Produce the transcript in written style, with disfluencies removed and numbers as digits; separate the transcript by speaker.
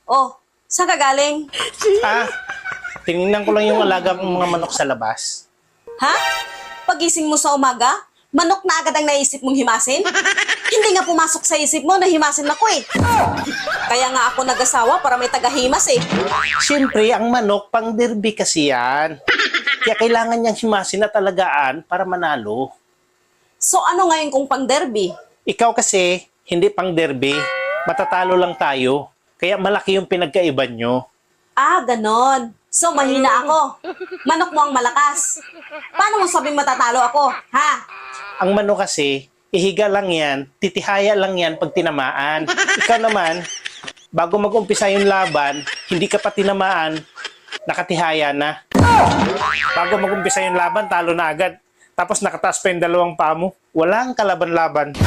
Speaker 1: Oh, saan ka galing?
Speaker 2: Ah, tingnan ko lang yung alaga kong mga manok sa labas.
Speaker 1: Ha? Pagising mo sa umaga, manok na agad ang naisip mong himasin? Hindi nga pumasok sa isip mo na himasin ako eh. Kaya nga ako nag-asawa para may tagahimas eh.
Speaker 2: Siyempre, ang manok pang derby kasi yan. Kaya kailangan niyang himasin at alagaan para manalo.
Speaker 1: So ano ngayon kung pang derby?
Speaker 2: Ikaw kasi, hindi pang derby. Matatalo lang tayo. Kaya malaki yung pinagkaiba nyo.
Speaker 1: Ah, ganon. So mahina ako. Manok mo ang malakas. Paano mo sabing matatalo ako, ha?
Speaker 2: Ang manok kasi, ihiga lang yan, titihaya lang yan pag tinamaan. Ikaw naman, bago mag-umpisa yung laban, hindi ka pa tinamaan, nakatihaya na. Bago mag-umpisa yung laban, talo na agad. Tapos nakataas pa yung dalawang paa mo. Walang kalaban-laban.